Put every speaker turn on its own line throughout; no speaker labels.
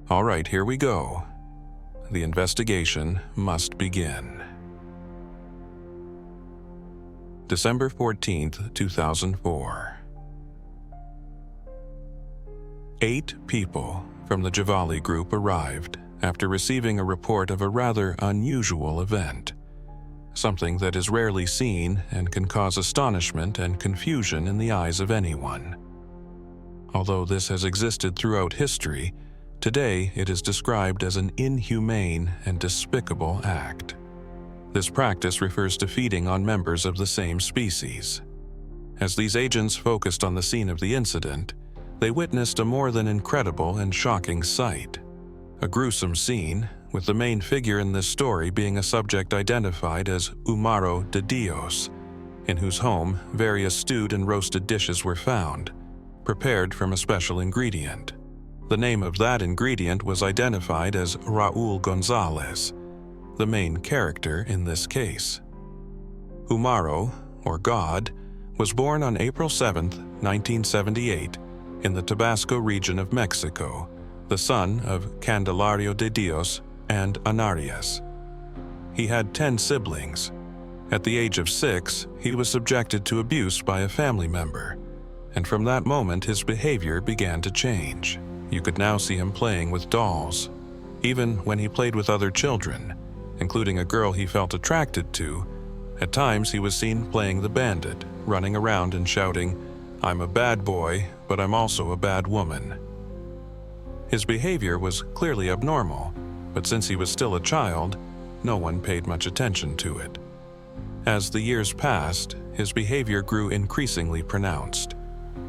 All right, here we go. The investigation must begin. December 14th, 2004. 8 people from the Javali group arrived after receiving a report of a rather unusual event, something that is rarely seen and can cause astonishment and confusion in the eyes of anyone. Although this has existed throughout history, today it is described as an inhumane and despicable act. This practice refers to feeding on members of the same species. As these agents focused on the scene of the incident, they witnessed a more than incredible and shocking sight. A gruesome scene, with the main figure in this story being a subject identified as Umaro de Dios, in whose home various stewed and roasted dishes were found, prepared from a special ingredient. The name of that ingredient was identified as Raul Gonzalez, the main character in this case. Umaro, or God, was born on April 7, 1978, in the Tabasco region of Mexico, the son of Candelario de Dios and Anarias. He had 10 siblings. At the age of 6, he was subjected to abuse by a family member, and from that moment his behavior began to change. You could now see him playing with dolls. Even when he played with other children, including a girl he felt attracted to, at times he was seen playing the bandit, running around and shouting, "I'm a bad boy, but I'm also a bad woman." His behavior was clearly abnormal, but since he was still a child, no one paid much attention to it. As the years passed, his behavior grew increasingly pronounced.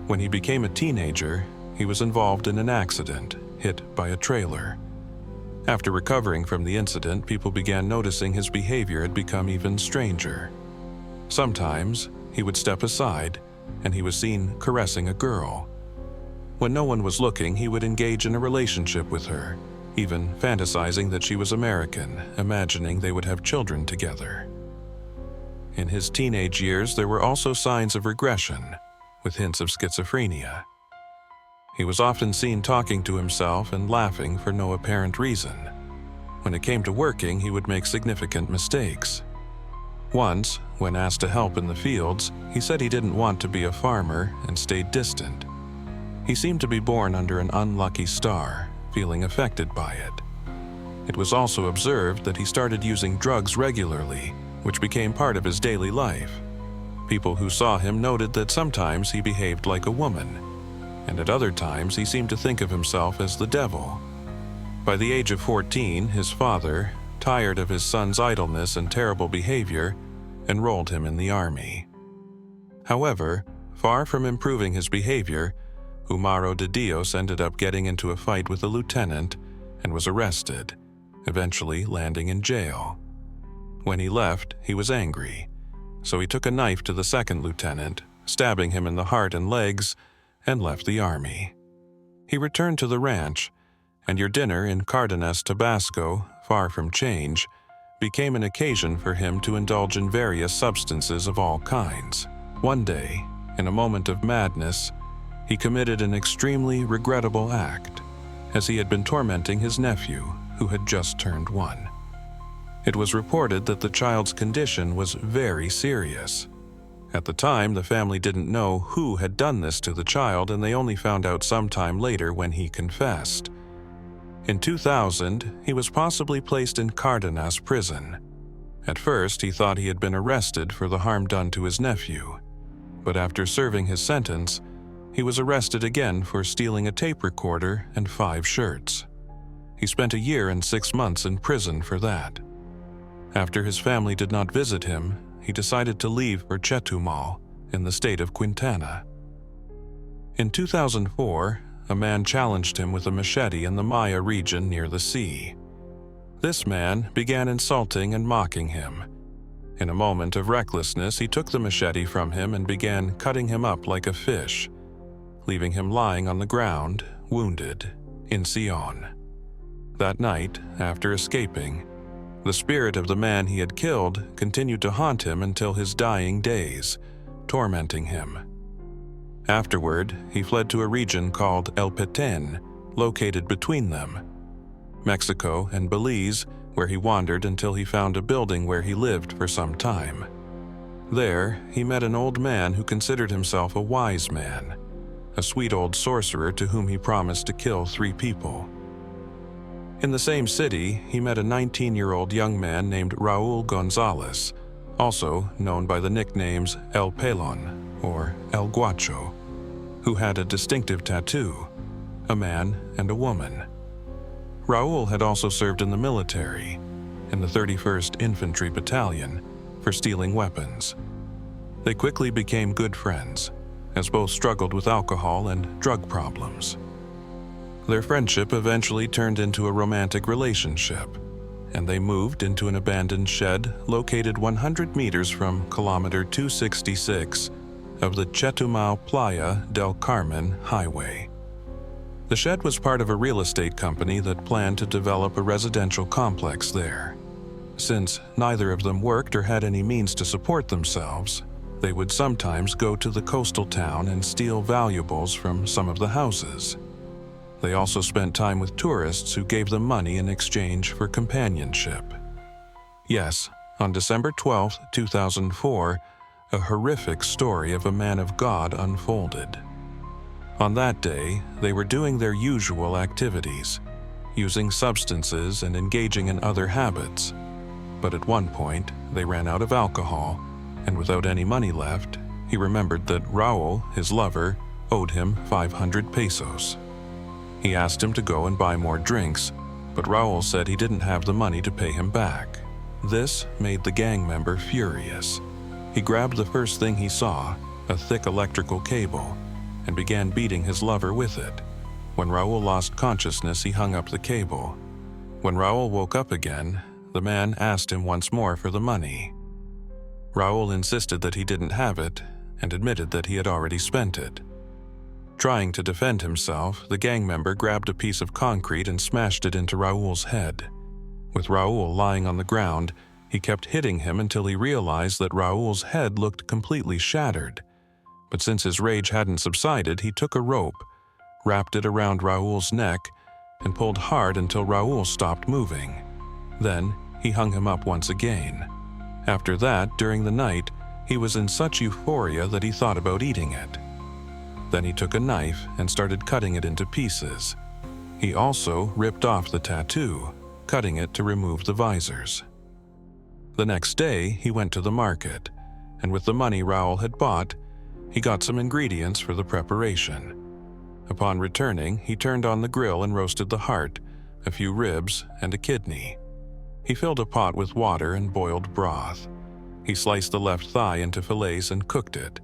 When he became a teenager, he was involved in an accident, hit by a trailer. After recovering from the incident, people began noticing his behavior had become even stranger. Sometimes, he would step aside, and he was seen caressing a girl. When no one was looking, he would engage in a relationship with her, even fantasizing that she was American, imagining they would have children together. In his teenage years, there were also signs of regression, with hints of schizophrenia. He was often seen talking to himself and laughing for no apparent reason. When it came to working, he would make significant mistakes. Once, when asked to help in the fields, he said he didn't want to be a farmer and stayed distant. He seemed to be born under an unlucky star, feeling affected by it. It was also observed that he started using drugs regularly, which became part of his daily life. People who saw him noted that sometimes he behaved like a woman, and at other times he seemed to think of himself as the devil. By the age of 14, his father, tired of his son's idleness and terrible behavior, enrolled him in the army. However, far from improving his behavior, Umaro de Dios ended up getting into a fight with a lieutenant and was arrested, eventually landing in jail. When he left, he was angry, so he took a knife to the second lieutenant, stabbing him in the heart and legs, and left the army. He returned to the ranch, and your dinner in Cardenas, Tabasco, far from change, became an occasion for him to indulge in various substances of all kinds. One day, in a moment of madness, he committed an extremely regrettable act, as he had been tormenting his nephew, who had just turned 1. It was reported that the child's condition was very serious. At the time, the family didn't know who had done this to the child, and they only found out sometime later when he confessed. In 2000, he was possibly placed in Cardenas prison. At first, he thought he had been arrested for the harm done to his nephew, but after serving his sentence, he was arrested again for stealing a tape recorder and 5 shirts. He spent a year and 6 months in prison for that. After his family did not visit him, he decided to leave for Chetumal, in the state of Quintana. In 2004, a man challenged him with a machete in the Maya region near the sea. This man began insulting and mocking him. In a moment of recklessness, he took the machete from him and began cutting him up like a fish, leaving him lying on the ground, wounded, in Sion. That night, after escaping, the spirit of the man he had killed continued to haunt him until his dying days, tormenting him. Afterward, he fled to a region called El Petén, located between them, Mexico, and Belize, where he wandered until he found a building where he lived for some time. There, he met an old man who considered himself a wise man, a sweet old sorcerer to whom he promised to kill 3 people. In the same city, he met a 19-year-old young man named Raul Gonzalez, also known by the nicknames El Pelon or El Guacho, who had a distinctive tattoo, a man and a woman. Raul had also served in the military, in the 31st Infantry Battalion, for stealing weapons. They quickly became good friends, as both struggled with alcohol and drug problems. Their friendship eventually turned into a romantic relationship, and they moved into an abandoned shed located 100 meters from kilometer 266 of the Chetumal Playa del Carmen highway. The shed was part of a real estate company that planned to develop a residential complex there. Since neither of them worked or had any means to support themselves, they would sometimes go to the coastal town and steal valuables from some of the houses. They also spent time with tourists who gave them money in exchange for companionship. Yes, on December 12, 2004, a horrific story of a man of God unfolded. On that day, they were doing their usual activities, using substances and engaging in other habits. But at one point, they ran out of alcohol, and without any money left, he remembered that Raul, his lover, owed him 500 pesos. He asked him to go and buy more drinks, but Raul said he didn't have the money to pay him back. This made the gang member furious. He grabbed the first thing he saw, a thick electrical cable, and began beating his lover with it. When Raul lost consciousness, he hung up the cable. When Raul woke up again, the man asked him once more for the money. Raul insisted that he didn't have it and admitted that he had already spent it. Trying to defend himself, the gang member grabbed a piece of concrete and smashed it into Raul's head. With Raul lying on the ground, he kept hitting him until he realized that Raul's head looked completely shattered. But since his rage hadn't subsided, he took a rope, wrapped it around Raul's neck, and pulled hard until Raul stopped moving. Then, he hung him up once again. After that, during the night, he was in such euphoria that he thought about eating it. Then he took a knife and started cutting it into pieces. He also ripped off the tattoo, cutting it to remove the visors. The next day, he went to the market, and with the money Raul had bought, he got some ingredients for the preparation. Upon returning, he turned on the grill and roasted the heart, a few ribs, and a kidney. He filled a pot with water and boiled broth. He sliced the left thigh into fillets and cooked it.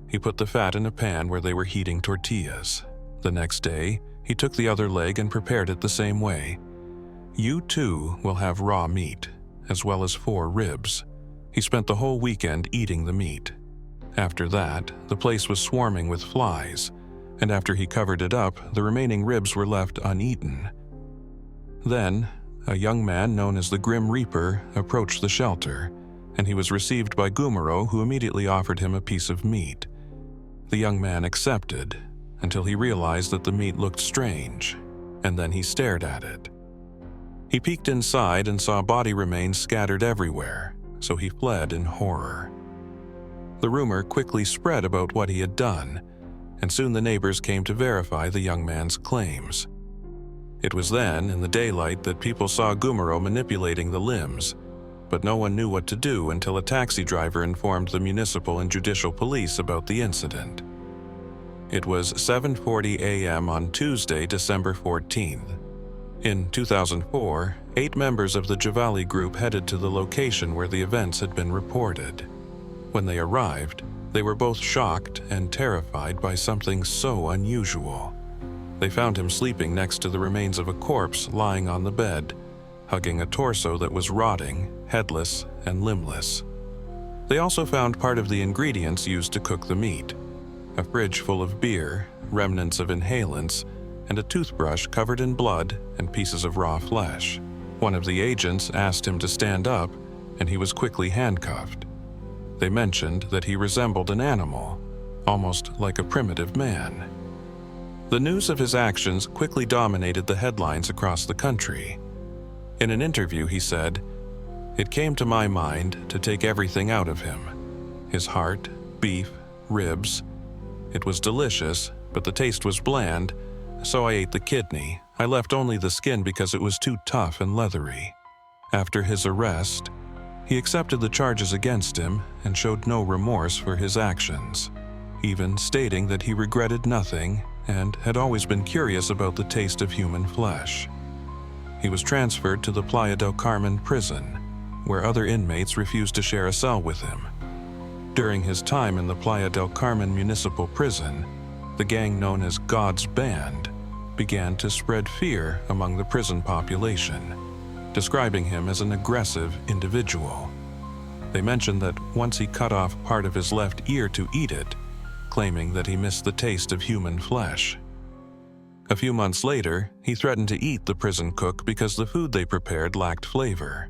He put the fat in a pan where they were heating tortillas. The next day, he took the other leg and prepared it the same way. You too will have raw meat, as well as 4 ribs. He spent the whole weekend eating the meat. After that, the place was swarming with flies, and after he covered it up, the remaining ribs were left uneaten. Then, a young man known as the Grim Reaper approached the shelter, and he was received by Umaro, who immediately offered him a piece of meat. The young man accepted, until he realized that the meat looked strange, and then he stared at it. He peeked inside and saw body remains scattered everywhere, so he fled in horror. The rumor quickly spread about what he had done, and soon the neighbors came to verify the young man's claims. It was then, in the daylight, that people saw Umaro manipulating the limbs, but no one knew what to do until a taxi driver informed the municipal and judicial police about the incident. It was 7:40 a.m. on Tuesday, December 14th. In 2004, 8 members of the Javali group headed to the location where the events had been reported. When they arrived, they were both shocked and terrified by something so unusual. They found him sleeping next to the remains of a corpse lying on the bed, hugging a torso that was rotting, headless, and limbless. They also found part of the ingredients used to cook the meat: a fridge full of beer, remnants of inhalants, and a toothbrush covered in blood and pieces of raw flesh. One of the agents asked him to stand up, and he was quickly handcuffed. They mentioned that he resembled an animal, almost like a primitive man. The news of his actions quickly dominated the headlines across the country. In an interview, he said, "It came to my mind to take everything out of him. His heart, beef, ribs. It was delicious, but the taste was bland, so I ate the kidney. I left only the skin because it was too tough and leathery." After his arrest, he accepted the charges against him and showed no remorse for his actions, even stating that he regretted nothing and had always been curious about the taste of human flesh. He was transferred to the Playa del Carmen prison, where other inmates refused to share a cell with him. During his time in the Playa del Carmen Municipal Prison, the gang known as God's Band began to spread fear among the prison population, describing him as an aggressive individual. They mentioned that once he cut off part of his left ear to eat it, claiming that he missed the taste of human flesh. A few months later, he threatened to eat the prison cook because the food they prepared lacked flavor.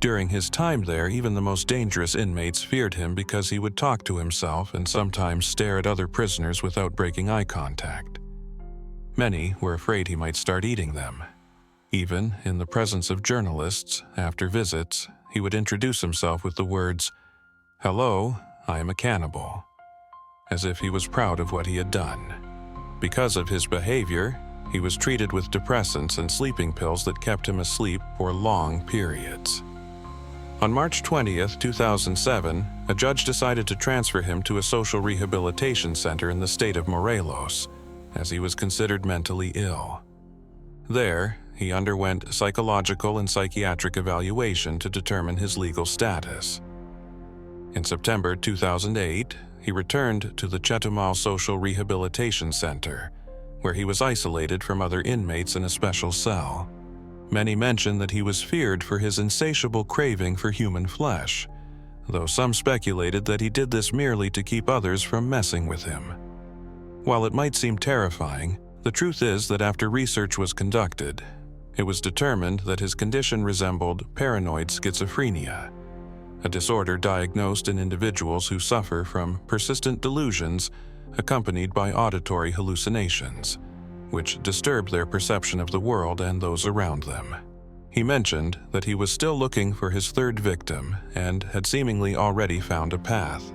During his time there, even the most dangerous inmates feared him because he would talk to himself and sometimes stare at other prisoners without breaking eye contact. Many were afraid he might start eating them. Even in the presence of journalists, after visits, he would introduce himself with the words, "Hello, I am a cannibal," as if he was proud of what he had done. Because of his behavior, he was treated with depressants and sleeping pills that kept him asleep for long periods. On March 20th, 2007, a judge decided to transfer him to a social rehabilitation center in the state of Morelos, as he was considered mentally ill. There, he underwent psychological and psychiatric evaluation to determine his legal status. In September 2008, he returned to the Chetumal Social Rehabilitation Center, where he was isolated from other inmates in a special cell. Many mention that he was feared for his insatiable craving for human flesh, though some speculated that he did this merely to keep others from messing with him. While it might seem terrifying, the truth is that after research was conducted, it was determined that his condition resembled paranoid schizophrenia, a disorder diagnosed in individuals who suffer from persistent delusions accompanied by auditory hallucinations, which disturb their perception of the world and those around them. He mentioned that he was still looking for his third victim and had seemingly already found a path.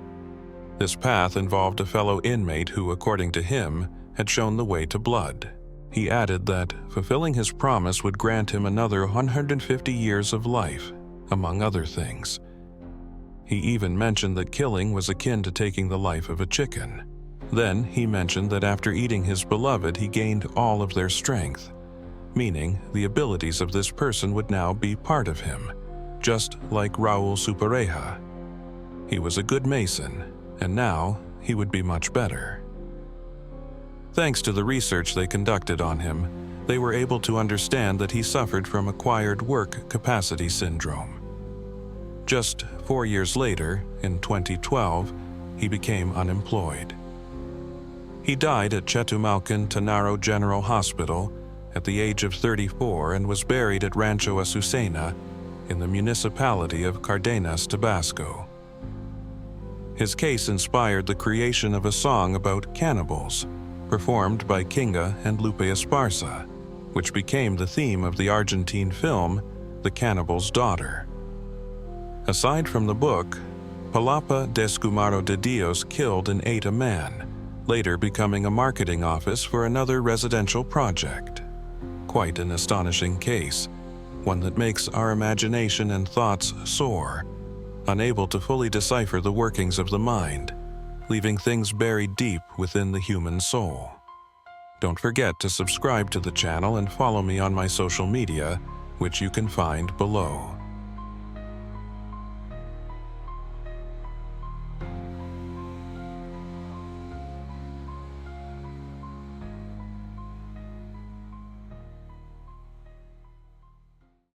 This path involved a fellow inmate who, according to him, had shown the way to blood. He added that fulfilling his promise would grant him another 150 years of life, among other things. He even mentioned that killing was akin to taking the life of a chicken. Then he mentioned that after eating his beloved, he gained all of their strength, meaning the abilities of this person would now be part of him, just like Raul Supereja. He was a good Mason, and now he would be much better. Thanks to the research they conducted on him, they were able to understand that he suffered from acquired work capacity syndrome. Just 4 years later, in 2012, he became unemployed. He died at Chetumalcan Tanaro General Hospital at the age of 34 and was buried at Rancho Azucena in the municipality of Cardenas, Tabasco. His case inspired the creation of a song about cannibals, performed by Kinga and Lupe Esparza, which became the theme of the Argentine film The Cannibal's Daughter. Aside from the book, Palapa de Umaro de Dios killed and ate a man, later becoming a marketing office for another residential project. Quite an astonishing case, one that makes our imagination and thoughts soar, unable to fully decipher the workings of the mind, leaving things buried deep within the human soul. Don't forget to subscribe to the channel and follow me on my social media, which you can find below.